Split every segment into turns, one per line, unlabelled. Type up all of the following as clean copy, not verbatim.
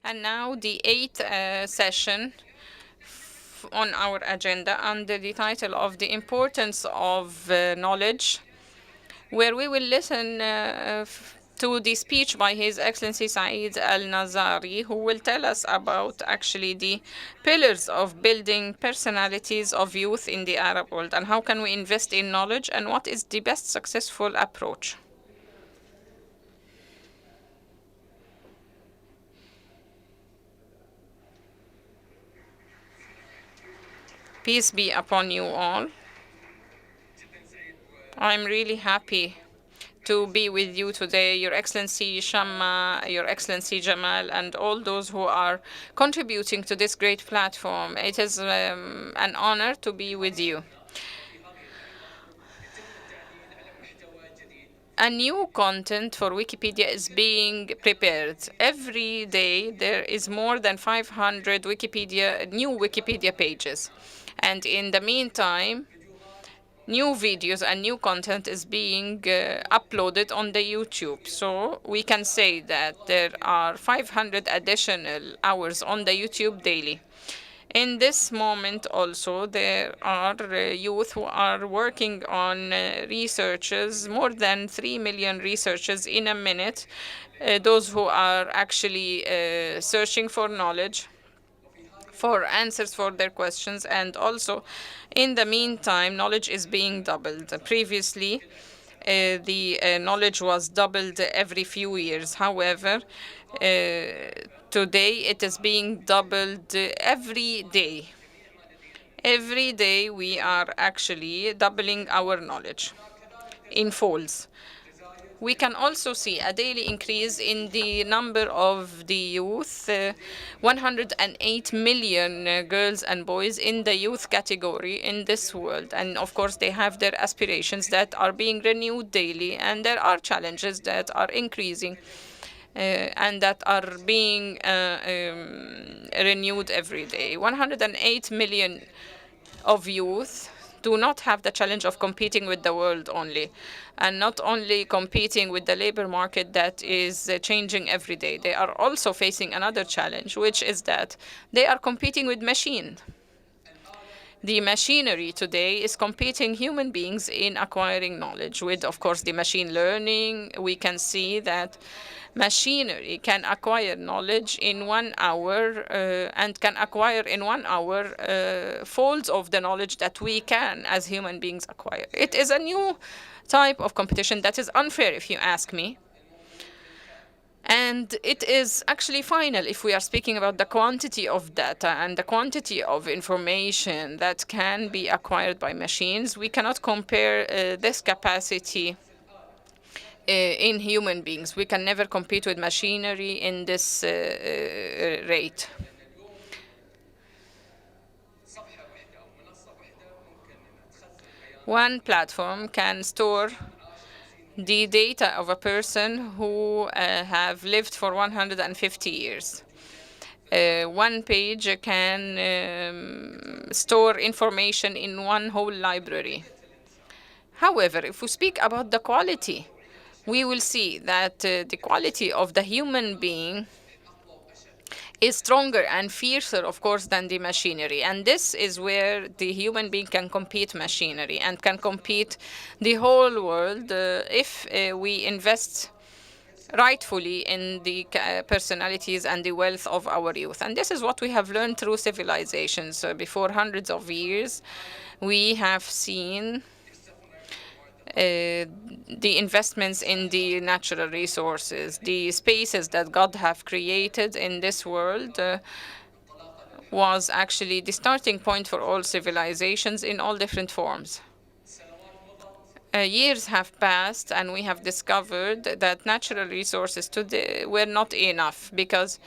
And now the eighth session on our agenda under the title of The Importance of Knowledge, where we will listen to the speech by His Excellency Saeed Al-Nazari, who will tell us about actually the pillars of building personalities of youth in the Arab world and how can we invest in knowledge and what is the best successful approach. Peace be upon you all. I'm really happy to be with you today, Your Excellency Shamma, Your Excellency Jamal, and all those who are contributing to this great platform. It is an honor to be with you. A new content for Wikipedia is being prepared. Every day there is more than 500 new Wikipedia pages. And in the meantime, new videos and new content is being uploaded on the YouTube. So we can say that there are 500 additional hours on the YouTube daily. In this moment also, there are youth who are working on researches, more than 3 million researches in a minute, those who are actually searching for knowledge, for answers for their questions. And also, in the meantime, knowledge is being doubled. Previously, the knowledge was doubled every few years. However, today it is being doubled every day. Every day we are actually doubling our knowledge in folds. We can also see a daily increase in the number of the youth, 108 million girls and boys in the youth category in this world. And of course, they have their aspirations that are being renewed daily, and there are challenges that are increasing. And that are being renewed every day. 108 million of youth do not have the challenge of competing with the world only, and not only competing with the labor market that is changing every day. They are also facing another challenge, which is that they are competing with machine. The machinery today is competing human beings in acquiring knowledge. With, of course, the machine learning, we can see that machinery can acquire knowledge in 1 hour and can acquire in 1 hour folds of the knowledge that we can, as human beings, acquire. It is a new type of competition that is unfair, if you ask me. And it is actually final if we are speaking about the quantity of data and the quantity of information that can be acquired by machines. We cannot compare this capacity in human beings. We can never compete with machinery in this rate. One platform can store the data of a person who have lived for 150 years. One page can store information in one whole library. However, if we speak about the quality, we will see that the quality of the human being is stronger and fiercer, of course, than the machinery. And this is where the human being can compete machinery and can compete the whole world if we invest rightfully in the personalities and the wealth of our youth. And this is what we have learned through civilizations. Before hundreds of years, we have seen the investments in the natural resources, the spaces that God have created in this world was actually the starting point for all civilizations in all different forms. Years have passed, and we have discovered that natural resources today were not enough because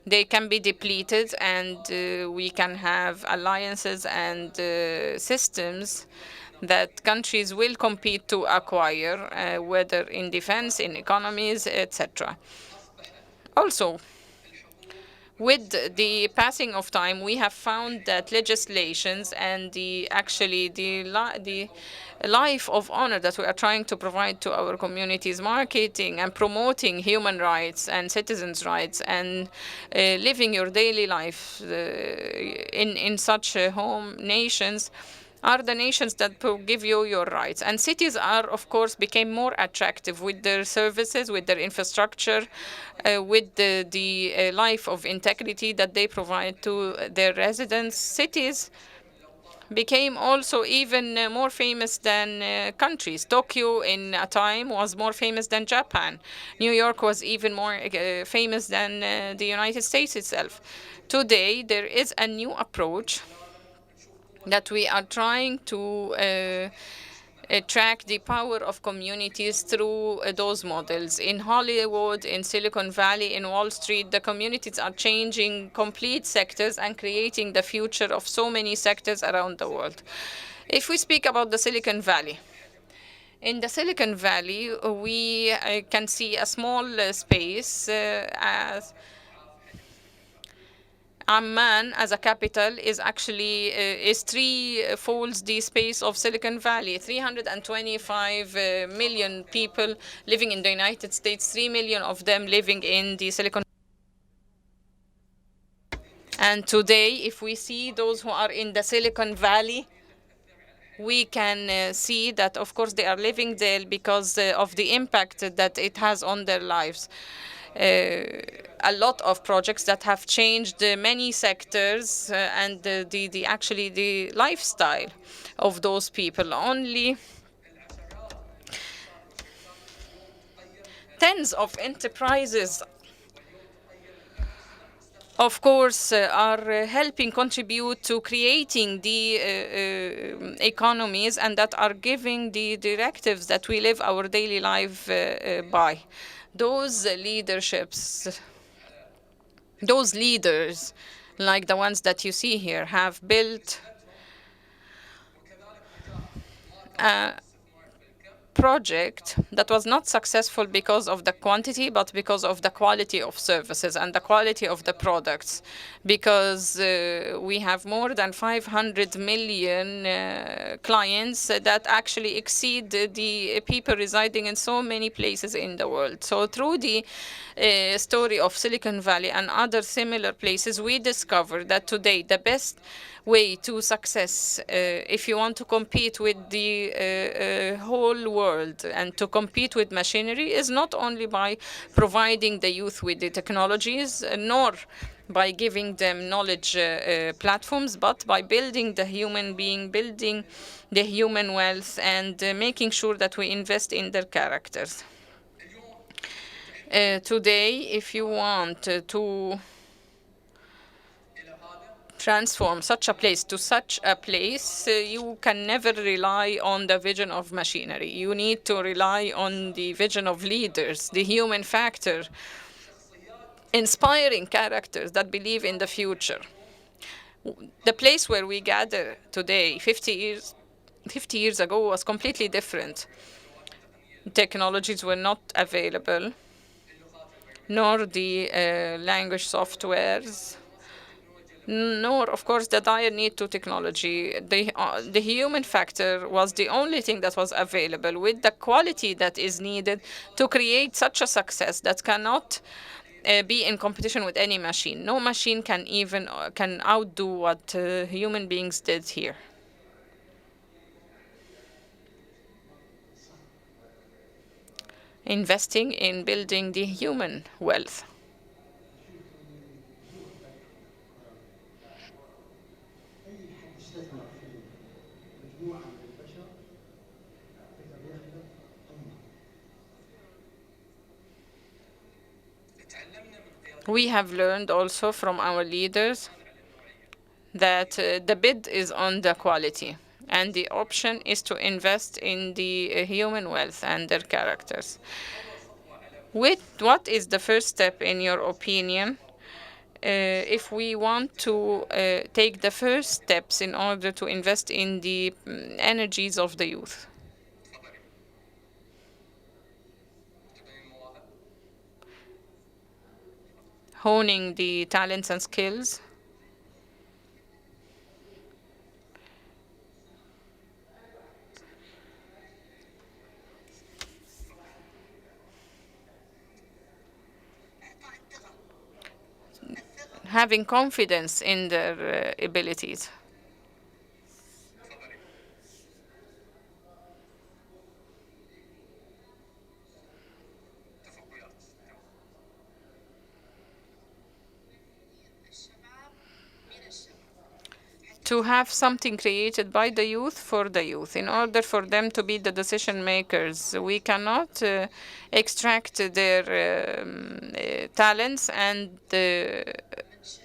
they can be depleted, and we can have alliances and systems that countries will compete to acquire, whether in defense, in economies, etc. Also, With the passing of time, we have found that legislations and the life of honor that we are trying to provide to our communities, marketing and promoting human rights and citizens' rights, and living your daily life in such home nations, are the nations that will give you your rights. And cities are, of course, became more attractive with their services, with their infrastructure, with the life of integrity that they provide to their residents. Cities became also even more famous than countries. Tokyo in a time was more famous than Japan. New York was even more famous than the United States itself. Today, there is a new approach that we are trying to track the power of communities through those models. In Hollywood, in Silicon Valley, in Wall Street, the communities are changing complete sectors and creating the future of so many sectors around the world. If we speak about the Silicon Valley, in the Silicon Valley, we can see a small space as Amman as a capital is actually is three-folds the space of Silicon Valley. 325 million people living in the United States, 3 million of them living in the Silicon Valley. And today, if we see those who are in the Silicon Valley, we can see that, of course, they are living there because of the impact that it has on their lives. A lot of projects that have changed many sectors and actually the lifestyle of those people. Only tens of enterprises, of course, are helping contribute to creating the economies and that are giving the directives that we live our daily life by. Those leaderships, those leaders, like the ones that you see here, have built a project that was not successful because of the quantity, but because of the quality of services and the quality of the products. Because we have more than 500 million clients that actually exceed the people residing in so many places in the world. So through the story of Silicon Valley and other similar places, we discovered that today the best way to success, if you want to compete with the whole world and to compete with machinery, is not only by providing the youth with the technologies, nor by giving them knowledge platforms, but by building the human being, building the human wealth, and making sure that we invest in their characters. Today, if you want to transform such a place to such a place, you can never rely on the vision of machinery. You need to rely on the vision of leaders, the human factor, inspiring characters that believe in the future. The place where we gather today, 50 years ago, was completely different. Technologies were not available, nor the language softwares, nor, of course, the dire need to technology. The human factor was the only thing that was available with the quality that is needed to create such a success that cannot be in competition with any machine. No machine can even can outdo what human beings did here. Investing in building the human wealth. We have learned also from our leaders that the bid is on the quality, and the option is to invest in the human wealth and their characters. What is the first step, in your opinion, if we want to take the first steps in order to invest in the energies of the youth? honing the talents and skills, having confidence in their abilities. To have something created by the youth for the youth, in order for them to be the decision makers. We cannot extract their talents and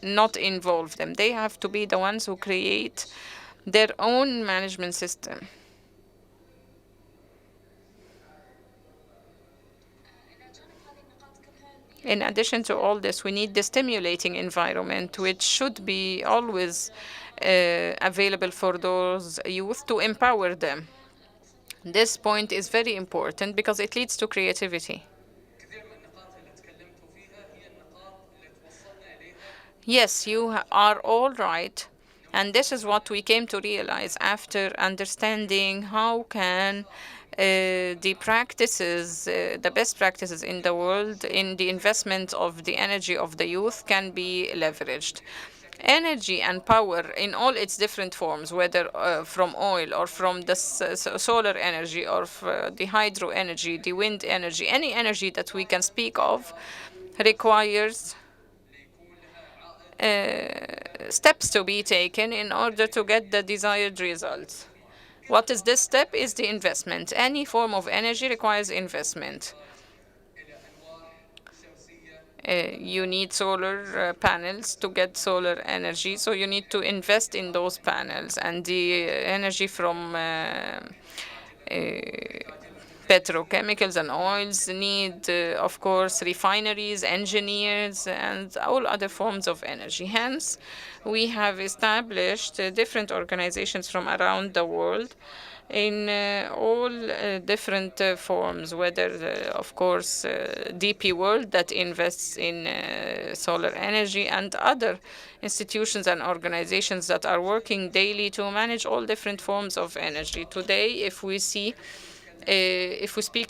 not involve them. They have to be the ones who create their own management system. In addition to all this, we need the stimulating environment, which should be always available for those youth to empower them. This point is very important because it leads to creativity. Yes, you are all right. And this is what we came to realize after understanding how can the practices, the best practices in the world in the investment of the energy of the youth can be leveraged. Energy and power in all its different forms, whether from oil or from the solar energy or the hydro energy, the wind energy, any energy that we can speak of, requires steps to be taken in order to get the desired results. What is this step? Is the investment. Any form of energy requires investment. You need solar panels to get solar energy, so you need to invest in those panels. And the energy from petrochemicals and oils need, of course, refineries, engineers, and all other forms of energy. Hence, we have established different organizations from around the world in all different forms, whether, of course, DP World that invests in solar energy and other institutions and organizations that are working daily to manage all different forms of energy. Today, if we speak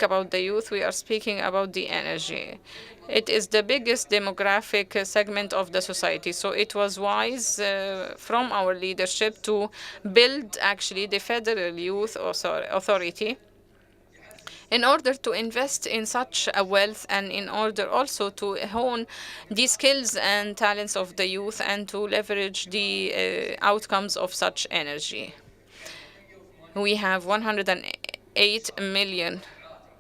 about the youth, we are speaking about the energy. It is the biggest demographic segment of the society. So it was wise from our leadership to build actually the Federal Youth Authority in order to invest in such a wealth and in order also to hone the skills and talents of the youth and to leverage the outcomes of such energy. We have 108 million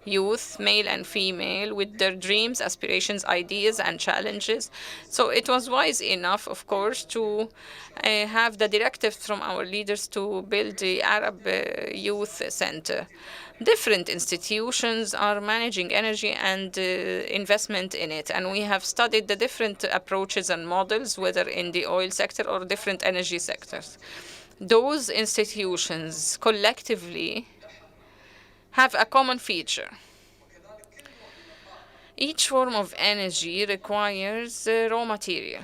youth, male and female, with their dreams, aspirations, ideas, and challenges. So it was wise enough, of course, to have the directives from our leaders to build the Arab Youth Center. Different institutions are managing energy and investment in it, and we have studied the different approaches and models, whether in the oil sector or different energy sectors. Those institutions collectively have a common feature. Each form of energy requires raw material,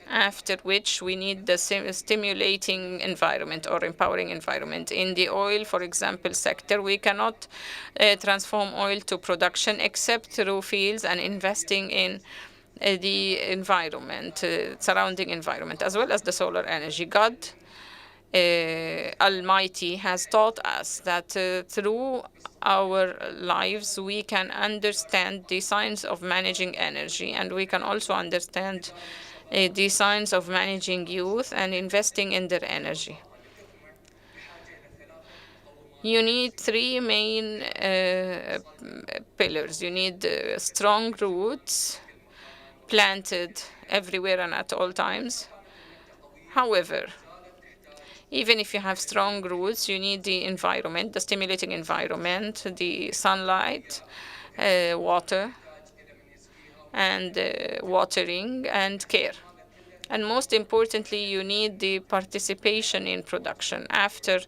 after which we need the stimulating environment or empowering environment. In the oil, for example, sector, we cannot transform oil to production except through fields and investing in the environment, surrounding environment, as well as the solar energy. God Almighty has taught us that through our lives we can understand the science of managing energy, and we can also understand the science of managing youth and investing in their energy. You need three main pillars. You need strong roots planted everywhere and at all times. However, even if you have strong roots, you need the environment, the stimulating environment, the sunlight, water, and watering and care. And most importantly, you need the participation in production. After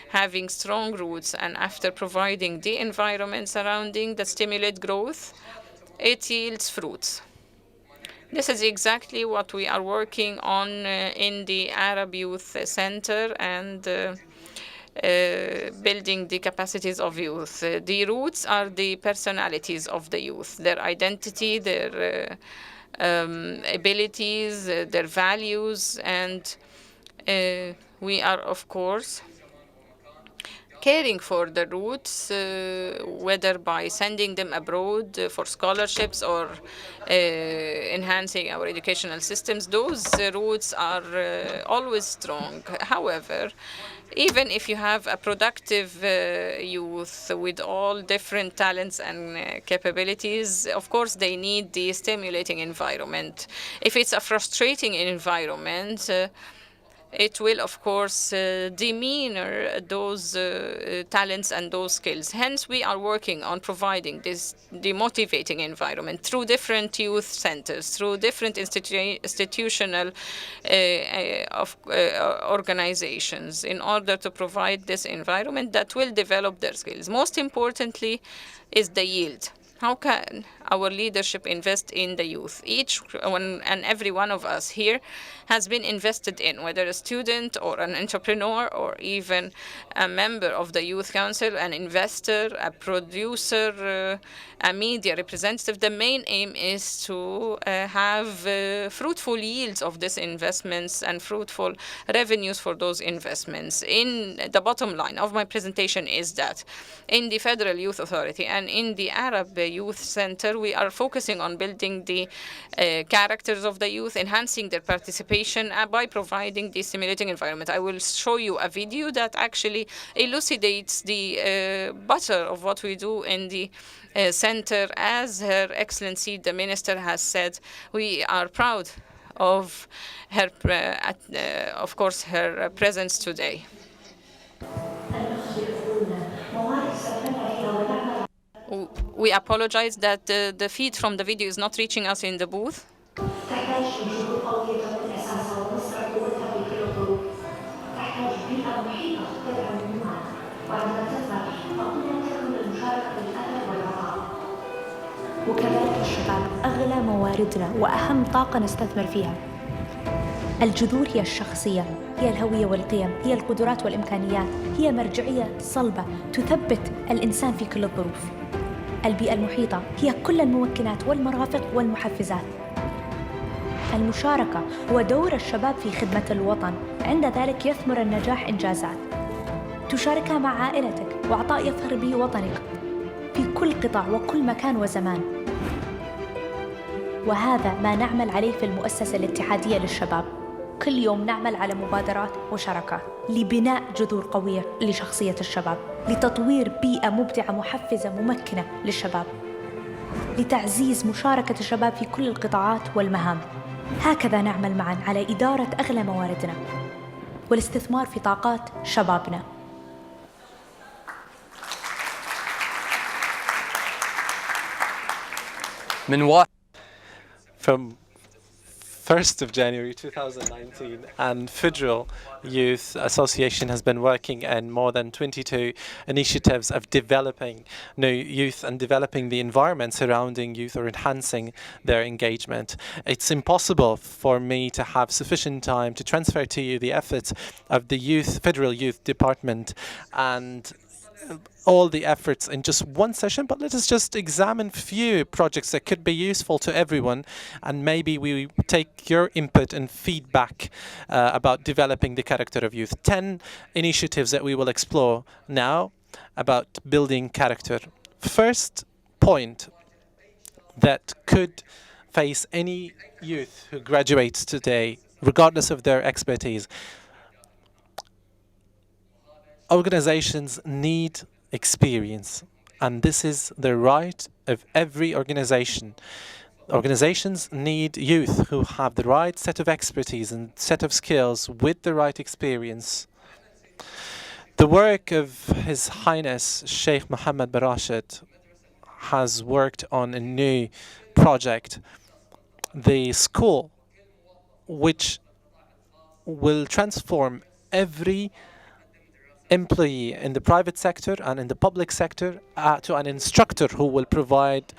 having strong roots and after providing the environment surrounding that stimulate growth, it yields fruits. This is exactly what we are working on in the Arab Youth Center and building the capacities of youth. The roots are the personalities of the youth, their identity, their abilities, their values, and we are, of course, caring for the roots, whether by sending them abroad for scholarships or enhancing our educational systems. Those roots are always strong. However, even if you have a productive youth with all different talents and capabilities, of course, they need the stimulating environment. If it's a frustrating environment, it will, of course, demean those talents and those skills. Hence, we are working on providing this demotivating environment through different youth centers, through different institutional organizations in order to provide this environment that will develop their skills. Most importantly is the yield. How can our leadership invest in the youth? Each one and every one of us here has been invested in, whether a student or an entrepreneur or even a member of the Youth Council, an investor, a producer, a media representative. The main aim is to have fruitful yields of these investments and fruitful revenues for those investments. In the bottom line of my presentation is that in the Federal Youth Authority and in the Arab Youth Center, we are focusing on building the characters of the youth, enhancing their participation by providing the stimulating environment. I will show you a video that actually elucidates the butter of what we do in the center. As Her Excellency, the Minister, has said, we are proud of her, of course, her presence today. We apologize that the feed from the video is not reaching us in the booth.
وكذلك الشباب أغلى مواردنا وأهم طاقة نستثمر فيها. الجذور هي الشخصية، هي الهوية والقيم، هي القدرات والإمكانيات، هي مرجعية صلبة تثبت الإنسان في كل الظروف. البيئة المحيطة هي كل الممكنات والمرافق والمحفزات. المشاركة هو دور الشباب في خدمة الوطن، عند ذلك يثمر النجاح إنجازات تشاركها مع عائلتك وعطاء يفخر به وطنك في كل قطاع وكل مكان وزمان. وهذا ما نعمل عليه في المؤسسة الاتحادية للشباب. كل يوم نعمل على مبادرات وشراكات لبناء جذور قوية لشخصية الشباب، لتطوير بيئة مبدعة محفزة ممكنة للشباب، لتعزيز مشاركة الشباب في كل القطاعات والمهام. هكذا نعمل معا على إدارة أغلى مواردنا والاستثمار في طاقات شبابنا.
From 1st of January 2019, and Federal Youth Association has been working in more than 22 initiatives of developing new youth and developing the environment surrounding youth or enhancing their engagement. It's impossible for me to have sufficient time to transfer to you the efforts of the Federal Youth Department and all the efforts in just one session, but let us just examine few projects that could be useful to everyone, and maybe we take your input and feedback about developing the character of youth. 10 initiatives that we will explore now about building character. First point that could face any youth who graduates today, regardless of their expertise. Organizations need experience, and this is the right of every organization. Organizations need youth who have the right set of expertise and set of skills with the right experience. The work of His Highness Sheikh Mohammed bin Rashid has worked on a new project, the school, which will transform every employee in the private sector and in the public sector to an instructor who will provide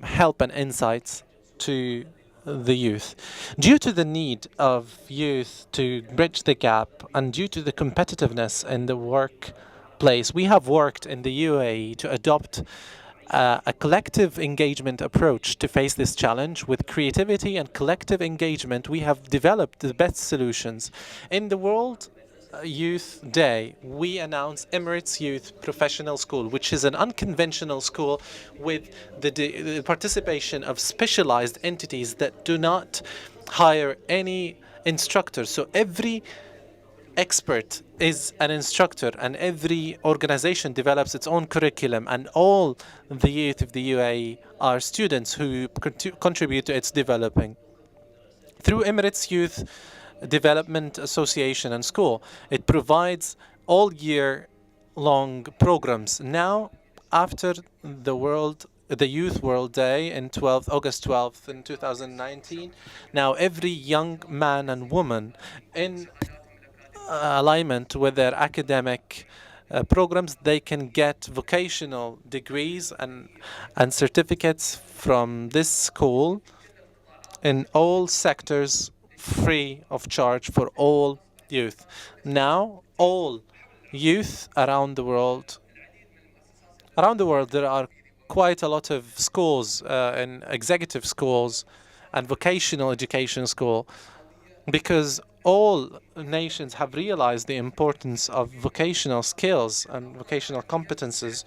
help and insights to the youth. Due to the need of youth to bridge the gap and due to the competitiveness in the workplace, we have worked in the UAE to adopt a collective engagement approach to face this challenge. With creativity and collective engagement, we have developed the best solutions. In the World Youth Day, we announced Emirates Youth Professional School, which is an unconventional school with the participation of specialized entities that do not hire any instructors. So every expert is an instructor, and every organization develops its own curriculum, and all the youth of the UAE are students who contribute to its developing. Through Emirates Youth Development Association and School, it provides all year long programs. Now, after the Youth World Day in August 12th in 2019, now every young man and woman in alignment with their academic programs, they can get vocational degrees and certificates from this school in all sectors, free of charge for all youth. Now, all youth around the world, there are quite a lot of schools, in executive schools and vocational education school, because all nations have realized the importance of vocational skills and vocational competences.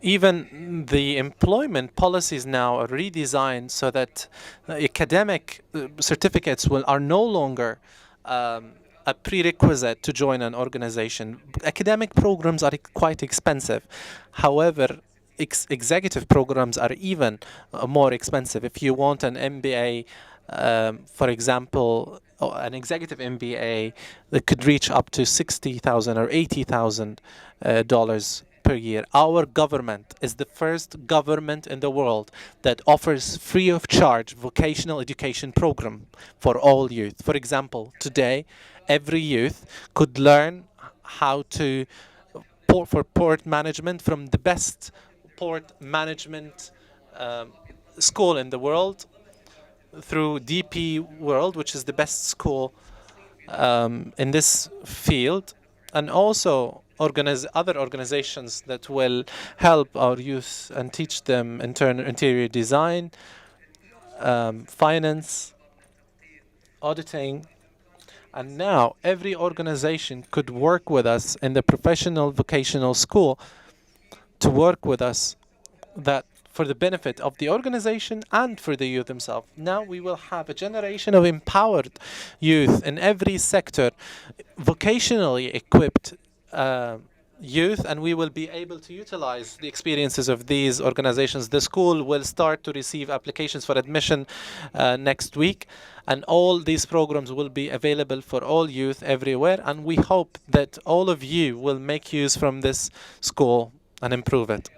Even the employment policies now are redesigned so that academic certificates are no longer a prerequisite to join an organization. Academic programs are quite expensive. However, executive programs are even more expensive. If you want an MBA, for example, an executive MBA, that could reach up to $60,000 or $80,000 per year. Our government is the first government in the world that offers free of charge vocational education program for all youth. For example, today, every youth could learn how to for port management from the best port management school in the world through DP World, which is the best school in this field, and also other organizations that will help our youth and teach them interior design, finance, auditing. And now every organization could work with us in the professional vocational school to work with us that for the benefit of the organization and for the youth themselves. Now we will have a generation of empowered youth in every sector, vocationally equipped youth, and we will be able to utilize the experiences of these organizations. The school will start to receive applications for admission next week, and all these programs will be available for all youth everywhere, and we hope that all of you will make use from this school and improve it.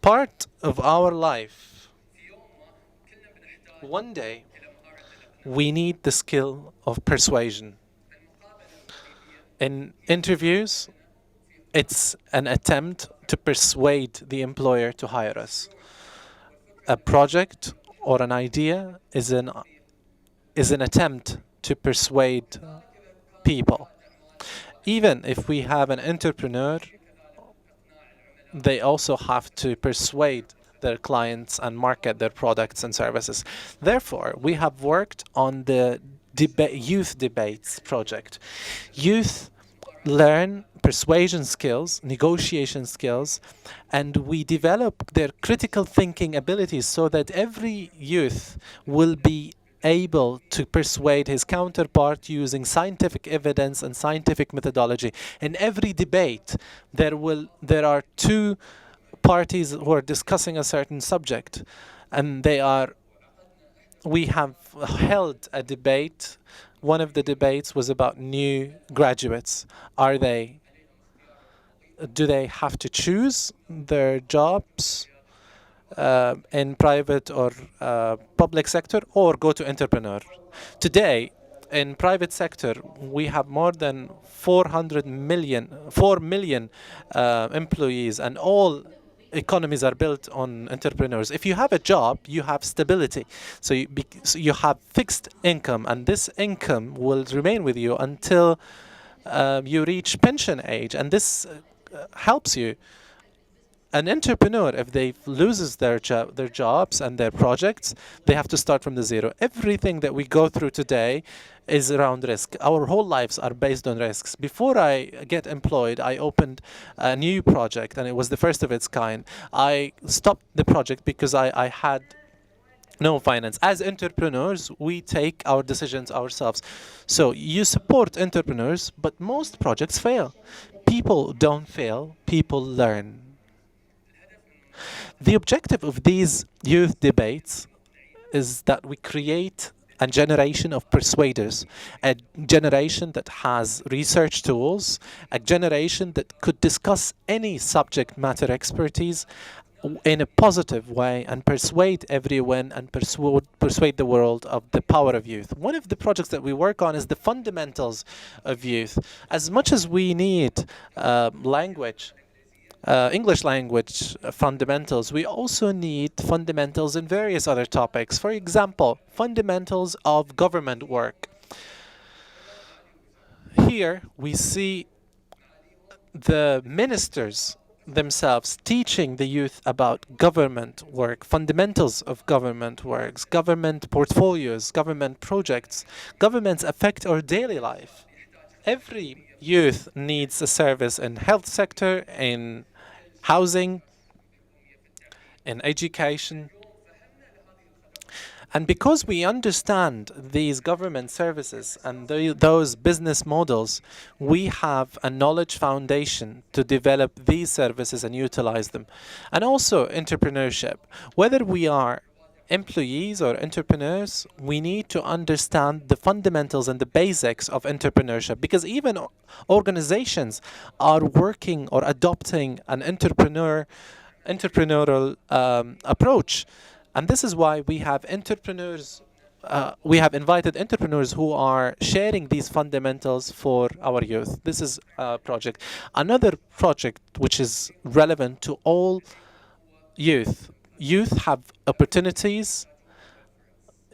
Part of our life, one day, we need the skill of persuasion. In interviews, it's an attempt to persuade the employer to hire us. A project or an idea is an attempt to persuade people. Even if we have an entrepreneur, they also have to persuade their clients and market their products and services. Therefore, we have worked on the youth debates project. Youth learn persuasion skills, negotiation skills, and we develop their critical thinking abilities so that every youth will be able to persuade his counterpart using scientific evidence and scientific methodology. In every debate, there are two parties who are discussing a certain subject, and we have held a debate. One of the debates was about new graduates. Do they have to choose their jobs in private or public sector, or go to entrepreneur? Today, in private sector, we have more than 4 million employees, and all economies are built on entrepreneurs. If you have a job, you have stability. So you have fixed income, and this income will remain with you until you reach pension age, and this helps you. An entrepreneur, if they loses their jobs and their projects, they have to start from the zero. Everything that we go through today is around risk. Our whole lives are based on risks. Before I get employed, I opened a new project, and it was the first of its kind. I stopped the project because I had no finance. As entrepreneurs, we take our decisions ourselves. So you support entrepreneurs, but most projects fail. People don't fail, people learn. The objective of these youth debates is that we create a generation of persuaders, a generation that has research tools, a generation that could discuss any subject matter expertise in a positive way and persuade everyone and persuade the world of the power of youth. One of the projects that we work on is the fundamentals of youth. As much as we need English language fundamentals, we also need fundamentals in various other topics. For example, fundamentals of government work. Here we see the ministers themselves teaching the youth about government work, fundamentals of government works, government portfolios, government projects. Governments affect our daily life. Every youth needs a service in health sector, in housing, in education. And because we understand these government services and those business models, we have a knowledge foundation to develop these services and utilize them. And also entrepreneurship. Whether we are employees or entrepreneurs, we need to understand the fundamentals and the basics of entrepreneurship, because even organizations are working or adopting an entrepreneurial approach. And this is why we have entrepreneurs, we have invited entrepreneurs who are sharing these fundamentals for our youth. This is a project. Another project which is relevant to all youth. Youth have opportunities.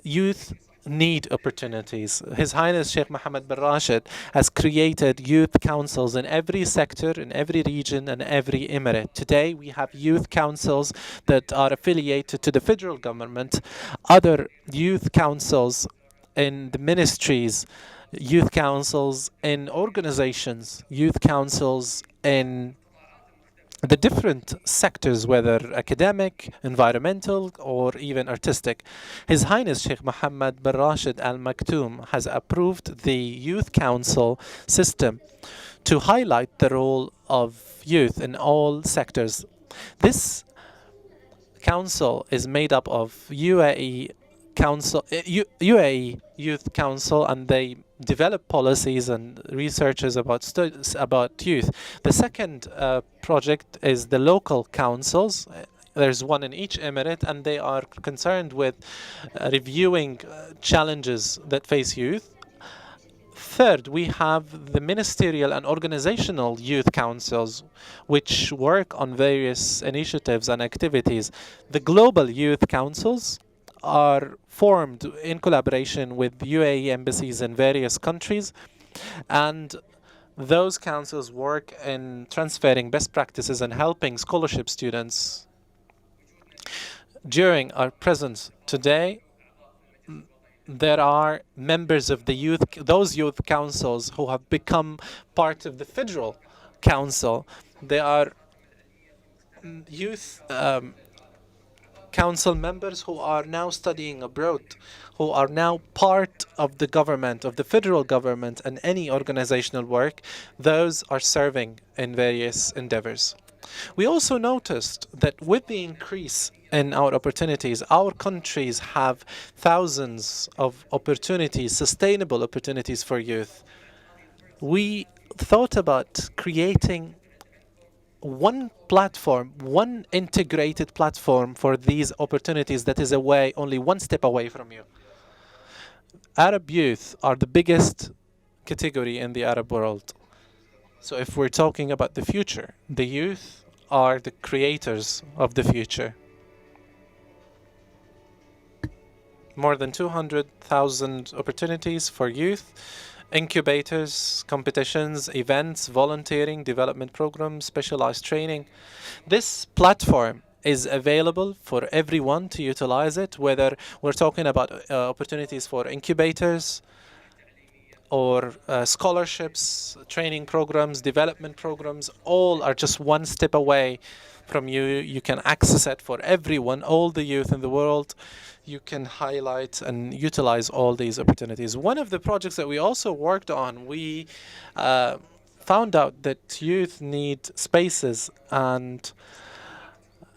Youth need opportunities. His Highness Sheikh Mohammed bin Rashid has created youth councils in every sector, in every region, and every emirate. Today, we have youth councils that are affiliated to the federal government, other youth councils in the ministries, youth councils in organizations, youth councils in the different sectors, whether academic, environmental, or even artistic. His Highness Sheikh Mohammed bin Rashid Al Maktoum has approved the Youth Council system to highlight the role of youth in all sectors. This council is made up of UAE Youth Council, and they develop policies and researches about youth. The second project is the local councils. There's one in each emirate, and they are concerned with reviewing challenges that face youth. Third, we have the ministerial and organizational youth councils, which work on various initiatives and activities. The global youth councils are formed in collaboration with UAE embassies in various countries, and those councils work in transferring best practices and helping scholarship students. During our presence today, there are members of the those youth councils who have become part of the federal council. They are youth council members who are now studying abroad, who are now part of the government, of the federal government, and any organizational work. Those are serving in various endeavors. We also noticed that with the increase in our opportunities, our countries have thousands of opportunities, sustainable opportunities for youth. We thought about creating one platform, one integrated platform for these opportunities that is only one step away from you. Arab youth are the biggest category in the Arab world. So if we're talking about the future, the youth are the creators of the future. More than 200,000 opportunities for youth, incubators, competitions, events, volunteering, development programs, specialized training. This platform is available for everyone to utilize it, whether we're talking about opportunities for incubators or scholarships, training programs, development programs. All are just one step away from you. You can access it for everyone, all the youth in the world. You can highlight and utilize all these opportunities. One of the projects that we also worked on, we found out that youth need spaces and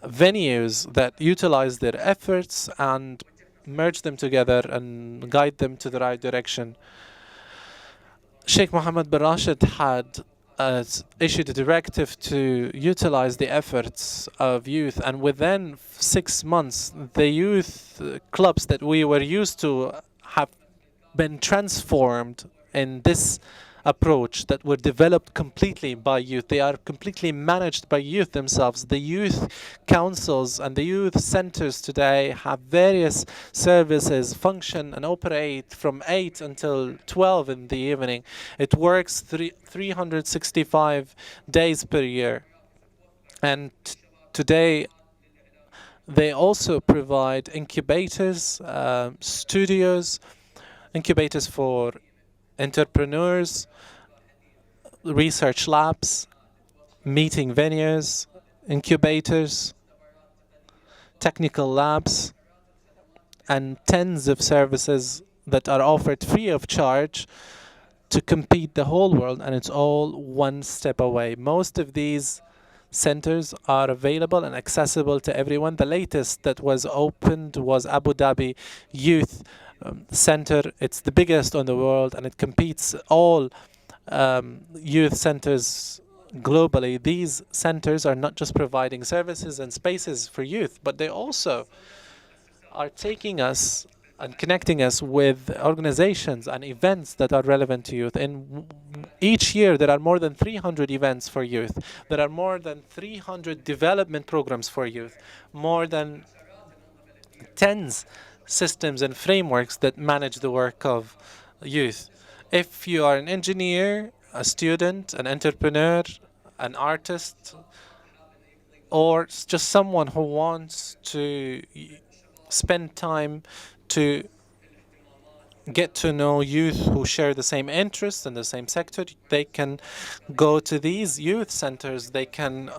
venues that utilize their efforts and merge them together and guide them to the right direction. Sheikh Mohammed bin Rashid had issued a directive to utilize the efforts of youth, and within 6 months, the youth clubs that we were used to have been transformed in this approach that were developed completely by youth. They are completely managed by youth themselves. The youth councils and the youth centers today have various services function and operate from 8 until 12 in the evening. It works 365 days per year. And today they also provide incubators, studios, incubators for entrepreneurs, research labs, meeting venues, incubators, technical labs, and tens of services that are offered free of charge to compete the whole world, and it's all one step away. Most of these centers are available and accessible to everyone. The latest that was opened was Abu Dhabi Youth Center. It's the biggest in the world, and it competes all youth centers globally. These centers are not just providing services and spaces for youth, but they also are taking us and connecting us with organizations and events that are relevant to youth. And each year there are more than 300 events for youth. There are more than 300 development programs for youth, more than 10 systems and frameworks that manage the work of youth. If you are an engineer, a student, an entrepreneur, an artist, or just someone who wants to spend time to get to know youth who share the same interests in the same sector, they can go to these youth centers. They can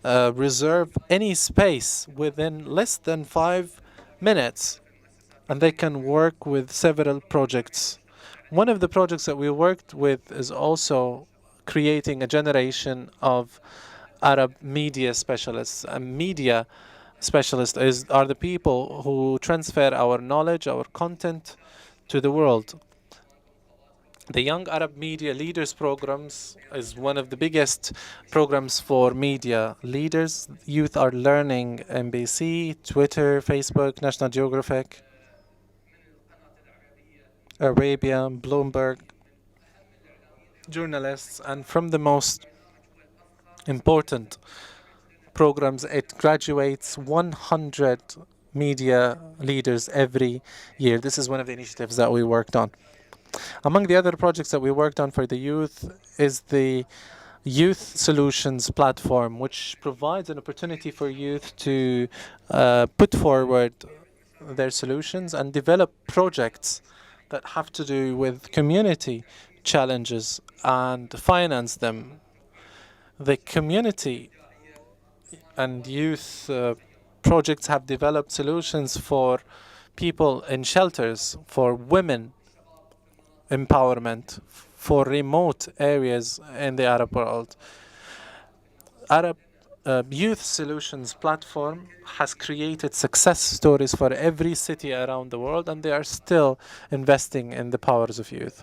reserve any space within less than 5 minutes, and they can work with several projects. One of the projects that we worked with is also creating a generation of Arab media specialists. A media specialist are the people who transfer our knowledge, our content to the world. The Young Arab Media Leaders programs is one of the biggest programs for media leaders. Youth are learning NBC, Twitter, Facebook, National Geographic, Arabia, Bloomberg, journalists, and from the most important programs, it graduates 100 media leaders every year. This is one of the initiatives that we worked on. Among the other projects that we worked on for the youth is the Youth Solutions platform, which provides an opportunity for youth to put forward their solutions and develop projects that have to do with community challenges and finance them. The community and youth projects have developed solutions for people in shelters, for women empowerment, for remote areas in the Arab world. Arab Youth Solutions platform has created success stories for every city around the world, and they are still investing in the powers of youth.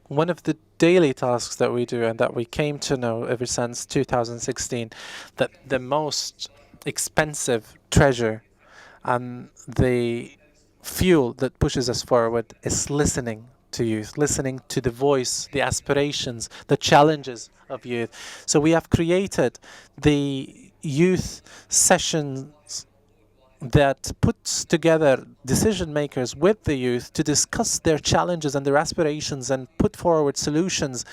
One of the daily tasks that we do and that we came to know ever since 2016, that the most expensive treasure and the fuel that pushes us forward is listening to youth, listening to the voice, the aspirations, the challenges of youth. So we have created the youth sessions that puts together decision makers with the youth to discuss their challenges and their aspirations and put forward solutions.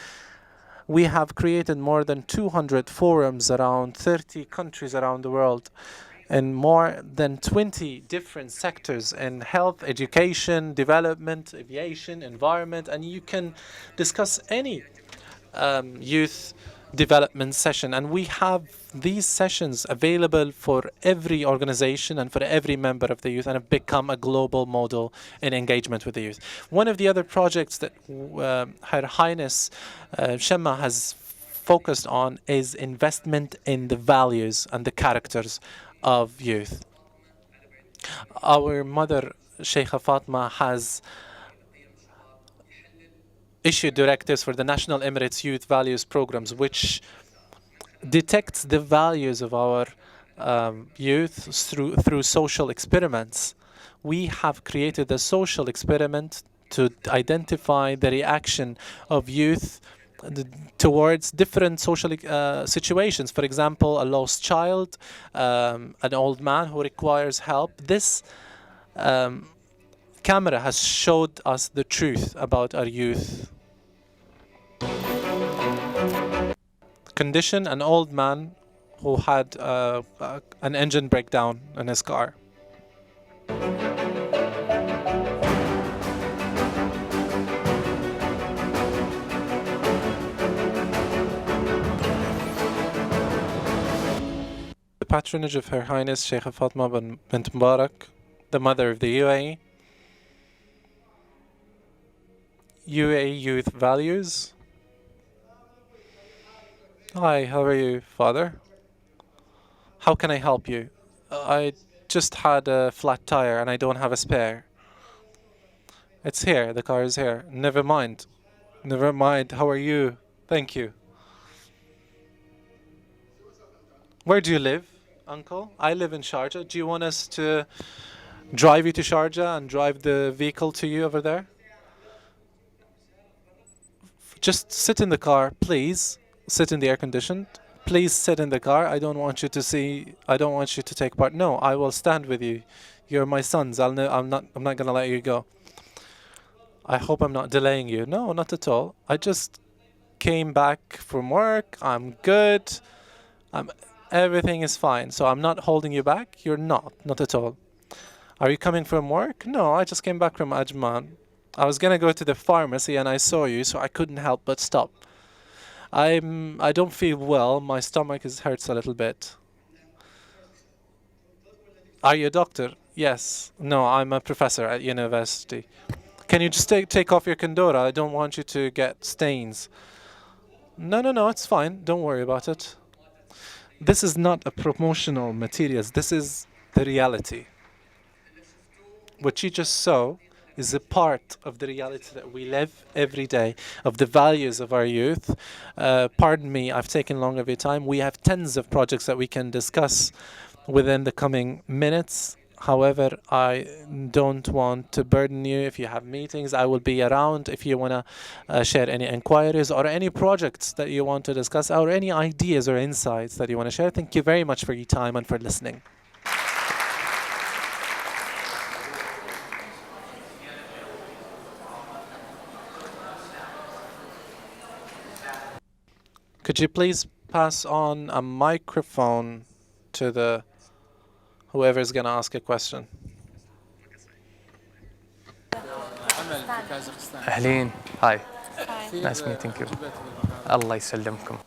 We have created more than 200 forums around 30 countries around the world in more than 20 different sectors in health, education, development, aviation, environment, and you can discuss any youth development session. And we have these sessions available for every organization and for every member of the youth, and have become a global model in engagement with the youth. One of the other projects that Her Highness Shema has focused on is investment in the values and the characters of youth. Our mother, Sheikha Fatma, has issued directives for the National Emirates Youth Values Programs, which detects the values of our youth through social experiments. We have created a social experiment to identify the reaction of youth towards different social situations. For example, a lost child, an old man who requires help. This camera has showed us the truth about our youth condition. An old man who had an engine breakdown in his car. The patronage of Her Highness Sheikha Fatma bint Mubarak, the mother of the UAE. UAE Youth Values. Hi, how are you, Father? How can I help you? I just had a flat tire and I don't have a spare. It's here, the car is here. Never mind. Never mind, how are you? Thank you. Where do you live, Uncle? I live in Sharjah. Do you want us to drive you to Sharjah and drive the vehicle to you over there? Just sit in the car, please. Sit in the air conditioned. Please sit in the car. I don't want you to take part. No, I will stand with you. You're my sons. I'm not gonna let you go. I hope I'm not delaying you. No, not at all. I just came back from work. I'm good. Everything is fine. So I'm not holding you back. You're not at all. Are you coming from work? No, I just came back from Ajman. I was gonna go to the pharmacy and I saw you, so I couldn't help but stop. I don't feel well. My stomach hurts a little bit. Are you a doctor? Yes. No, I'm a professor at university. Can you just take off your kandora? I don't want you to get stains. No, it's fine. Don't worry about it. This is not a promotional materials. This is the reality. What you just saw is a part of the reality that we live every day, of the values of our youth. Pardon me, I've taken long of your time. We have tens of projects that we can discuss within the coming minutes. However, I don't want to burden you. If you have meetings, I will be around if you want to share any inquiries or any projects that you want to discuss or any ideas or insights that you want to share. Thank you very much for your time and for listening. Could you please pass on a microphone to whoever is going to ask a question?
أهلين. Hi. Nice meeting you. الله يسلمكم.